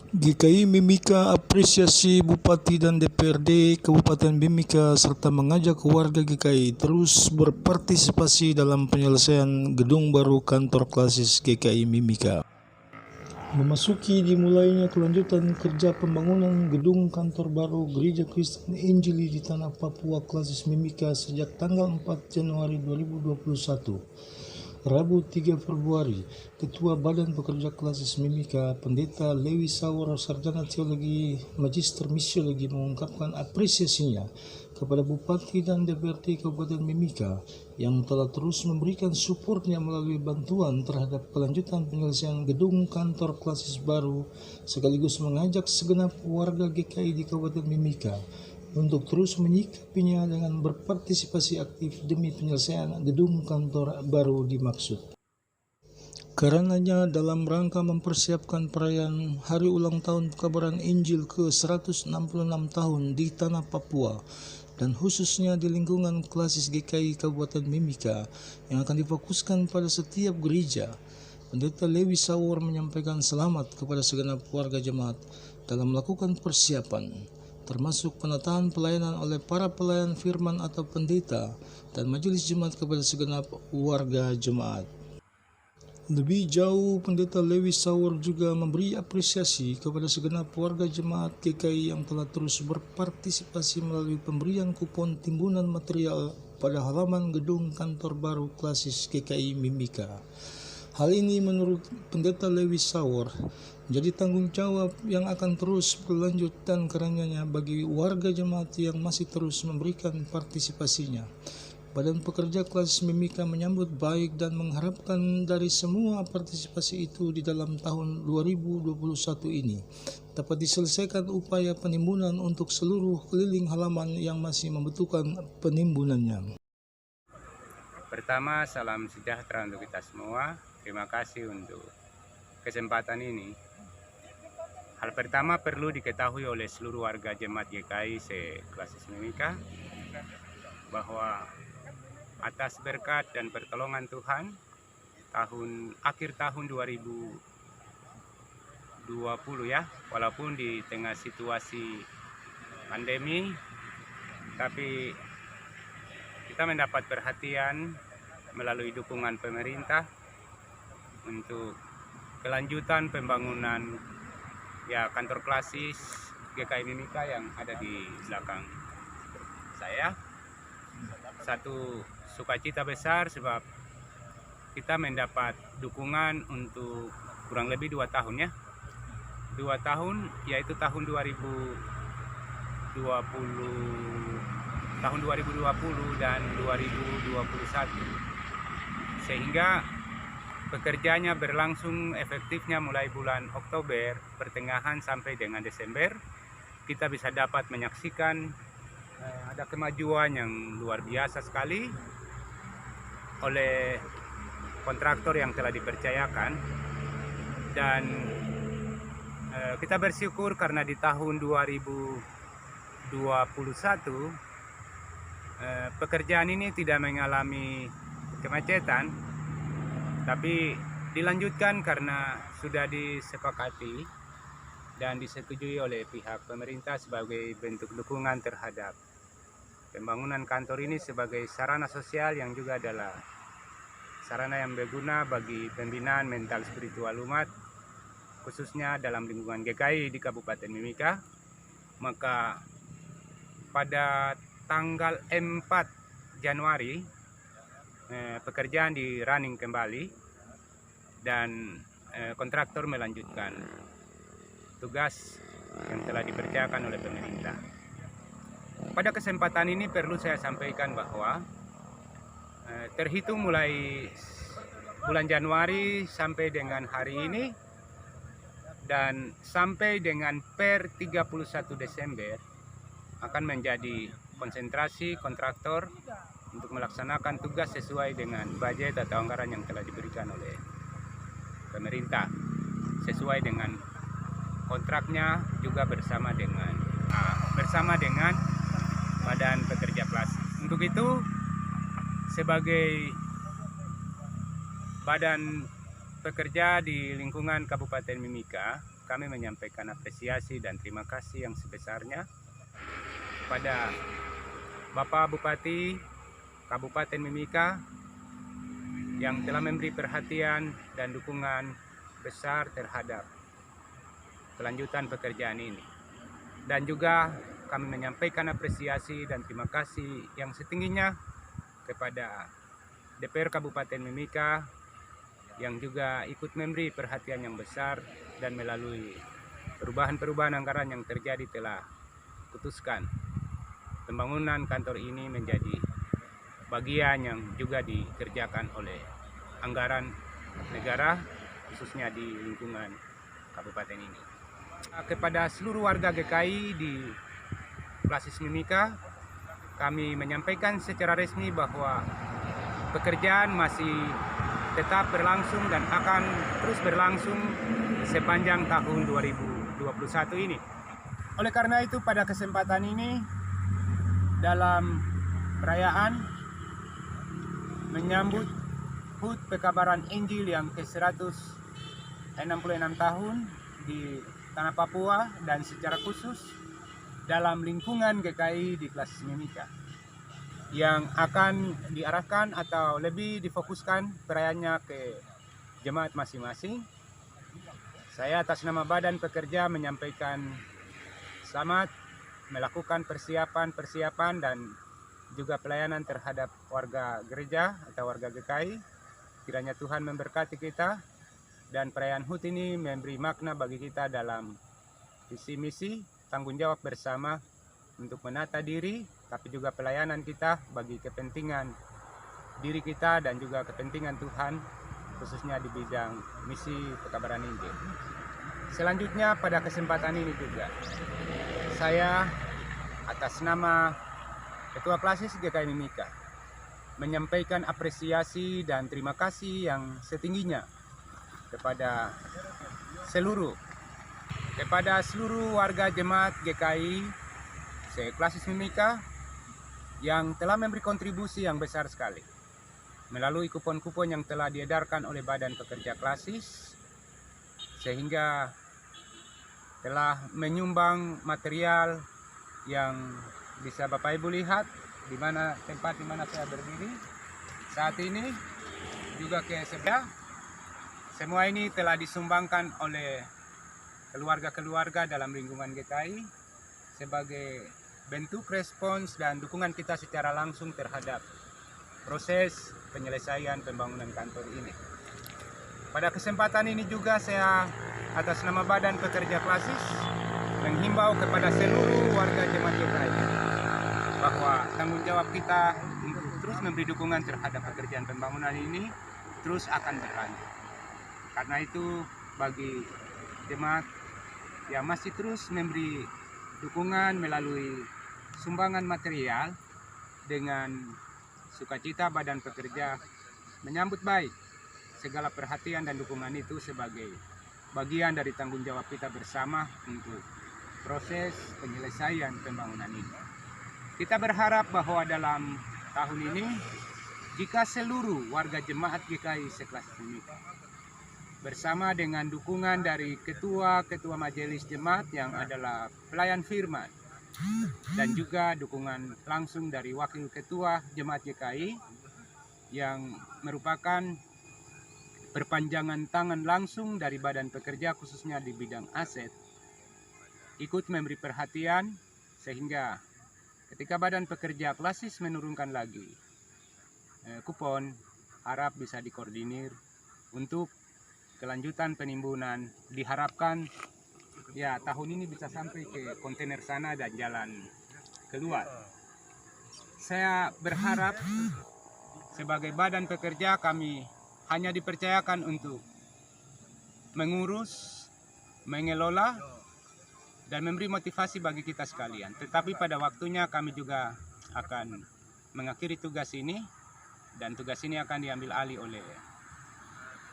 GKI Mimika apresiasi Bupati dan DPRD Kabupaten Mimika serta mengajak warga GKI terus berpartisipasi dalam penyelesaian gedung baru kantor klasis GKI Mimika. Memasuki dimulainya kelanjutan kerja pembangunan gedung kantor baru Gereja Kristen Injili di Tanah Papua klasis Mimika sejak tanggal 4 Januari 2021. Rabu 3 Februari, Ketua Badan Pekerja Klasis Mimika, Pendeta Lewi Sawor, Sarjana Teologi Magister Misiologi mengungkapkan apresiasinya kepada Bupati dan DPRD Kabupaten Mimika yang telah terus memberikan suportnya melalui bantuan terhadap kelanjutan penyelesaian gedung kantor klasis baru, sekaligus mengajak segenap warga GKI di Kabupaten Mimika untuk terus menyikapinya dengan berpartisipasi aktif demi penyelesaian gedung kantor baru dimaksud. Karenanya dalam rangka mempersiapkan perayaan Hari Ulang Tahun Pekabaran Injil ke-166 tahun di Tanah Papua dan khususnya di lingkungan klasis GKI Kabupaten Mimika yang akan difokuskan pada setiap gereja, Pendeta Lewi Sawor menyampaikan selamat kepada segenap warga jemaat dalam melakukan persiapan, termasuk penataan pelayanan oleh para pelayan firman atau pendeta dan majelis jemaat kepada segenap warga jemaat. Lebih jauh, Pendeta Lewi Sawor juga memberi apresiasi kepada segenap warga jemaat GKI yang telah terus berpartisipasi melalui pemberian kupon timbunan material pada halaman gedung kantor baru klasis GKI Mimika. Hal ini menurut Pendeta Lewi Sawor menjadi tanggung jawab yang akan terus berlanjut dan karenanya bagi warga jemaat yang masih terus memberikan partisipasinya. Badan Pekerja Klasis Mimika menyambut baik dan mengharapkan dari semua partisipasi itu di dalam tahun 2021 ini dapat diselesaikan upaya penimbunan untuk seluruh keliling halaman yang masih membutuhkan penimbunannya. Pertama, salam sejahtera untuk kita semua. Terima kasih untuk kesempatan ini. Hal pertama perlu diketahui oleh seluruh warga jemaat GKI se-Klasis Mimika bahwa atas berkat dan pertolongan Tuhan, akhir tahun 2020 ya, walaupun di tengah situasi pandemi, tapi kita mendapat perhatian melalui dukungan pemerintah untuk kelanjutan pembangunan kantor klasis GKI Mimika yang ada di belakang saya. Satu sukacita besar sebab kita mendapat dukungan untuk kurang lebih 2 tahun ya. 2 tahun, yaitu tahun 2020 dan 2021. Sehingga pekerjaannya berlangsung efektifnya mulai bulan Oktober pertengahan sampai dengan Desember. Kita bisa dapat menyaksikan ada kemajuan yang luar biasa sekali oleh kontraktor yang telah dipercayakan, dan kita bersyukur karena di tahun 2021 pekerjaan ini tidak mengalami kemacetan, tapi dilanjutkan karena sudah disepakati dan disetujui oleh pihak pemerintah sebagai bentuk dukungan terhadap pembangunan kantor ini sebagai sarana sosial yang juga adalah sarana yang berguna bagi pembinaan mental spiritual umat, khususnya dalam lingkungan GKI di Kabupaten Mimika. Maka pada tanggal 4 Januari pekerjaan di running kembali dan kontraktor melanjutkan tugas yang telah dipercayakan oleh pemerintah. Pada kesempatan ini perlu saya sampaikan bahwa terhitung mulai bulan Januari sampai dengan hari ini dan sampai dengan per 31 Desember akan menjadi konsentrasi kontraktor untuk melaksanakan tugas sesuai dengan budget atau anggaran yang telah diberikan oleh pemerintah, sesuai dengan kontraknya juga bersama dengan Badan Pekerja Klasis. Untuk itu, sebagai badan pekerja di lingkungan Kabupaten Mimika, kami menyampaikan apresiasi dan terima kasih yang sebesarnya pada Bapak Bupati Kabupaten Mimika yang telah memberi perhatian dan dukungan besar terhadap kelanjutan pekerjaan ini. Dan juga kami menyampaikan apresiasi dan terima kasih yang setingginya kepada DPR Kabupaten Mimika yang juga ikut memberi perhatian yang besar dan melalui perubahan-perubahan anggaran yang terjadi telah putuskan pembangunan kantor ini menjadi bagian yang juga dikerjakan oleh anggaran negara khususnya di lingkungan kabupaten ini. Kepada seluruh warga GKI di Klasis Mimika, kami menyampaikan secara resmi bahwa pekerjaan masih tetap berlangsung dan akan terus berlangsung sepanjang tahun 2021 ini. Oleh karena itu pada kesempatan ini dalam perayaan menyambut HUT Pekabaran Injil yang ke-166 tahun di Tanah Papua dan secara khusus dalam lingkungan GKI di Klasis Mimika yang akan diarahkan atau lebih difokuskan perayaannya ke jemaat masing-masing. Saya atas nama Badan Pekerja menyampaikan selamat melakukan persiapan dan juga pelayanan terhadap warga gereja atau warga GKI. Kiranya Tuhan memberkati kita dan perayaan HUT ini memberi makna bagi kita dalam visi misi tanggung jawab bersama untuk menata diri, tapi juga pelayanan kita bagi kepentingan diri kita dan juga kepentingan Tuhan, khususnya di bidang misi pekabaran Injil. Selanjutnya pada kesempatan ini juga, saya atas nama Ketua Klasis GKI Mimika menyampaikan apresiasi dan terima kasih yang setingginya kepada seluruh warga jemaat GKI Klasis Mimika yang telah memberi kontribusi yang besar sekali melalui kupon-kupon yang telah diedarkan oleh Badan Pekerja Klasis, sehingga telah menyumbang material yang bisa Bapak Ibu lihat di mana tempat di mana saya berdiri saat ini, juga ke sebelah. Semua ini telah disumbangkan oleh keluarga-keluarga dalam lingkungan GKI sebagai bentuk respons dan dukungan kita secara langsung terhadap proses penyelesaian pembangunan kantor ini. Pada kesempatan ini juga saya atas nama Badan Pekerja Klasis menghimbau kepada seluruh warga jemaat GKI bahwa tanggung jawab kita untuk terus memberi dukungan terhadap pekerjaan pembangunan ini terus akan berlanjut. Karena itu bagi jemaat yang masih terus memberi dukungan melalui sumbangan material, dengan sukacita Badan Pekerja menyambut baik segala perhatian dan dukungan itu sebagai bagian dari tanggung jawab kita bersama untuk proses penyelesaian pembangunan ini. Kita berharap bahwa dalam tahun ini jika seluruh warga jemaat GKI Klasis Mimika bersama dengan dukungan dari ketua-ketua majelis jemaat yang adalah pelayan firman dan juga dukungan langsung dari wakil ketua jemaat GKI yang merupakan perpanjangan tangan langsung dari Badan Pekerja khususnya di bidang aset, ikut memberi perhatian sehingga ketika Badan Pekerja Klasis menurunkan lagi kupon, harap bisa dikoordinir untuk kelanjutan penimbunan. Diharapkan ya tahun ini bisa sampai ke kontainer sana dan jalan keluar. Saya berharap sebagai Badan Pekerja kami hanya dipercayakan untuk mengurus, mengelola, dan memberi motivasi bagi kita sekalian. Tetapi pada waktunya kami juga akan mengakhiri tugas ini, dan tugas ini akan diambil alih oleh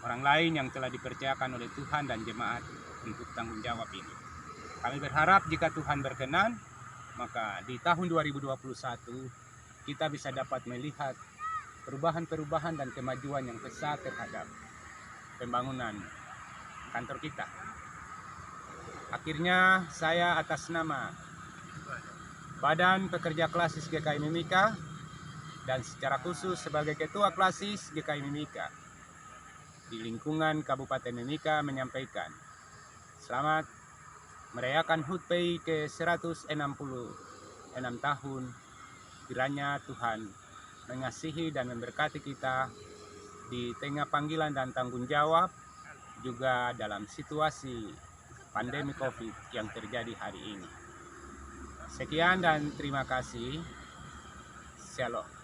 orang lain yang telah dipercayakan oleh Tuhan dan jemaat untuk tanggung jawab ini. Kami berharap jika Tuhan berkenan, maka di tahun 2021 kita bisa dapat melihat perubahan-perubahan dan kemajuan yang besar terhadap pembangunan kantor kita. Akhirnya saya atas nama Badan Pekerja Klasis GKI Mimika dan secara khusus sebagai Ketua Klasis GKI Mimika di lingkungan Kabupaten Mimika menyampaikan selamat merayakan HUT PI ke-166 tahun. Kiranya Tuhan mengasihi dan memberkati kita di tengah panggilan dan tanggung jawab, juga dalam situasi pandemi COVID yang terjadi hari ini. Sekian dan terima kasih. Shalom.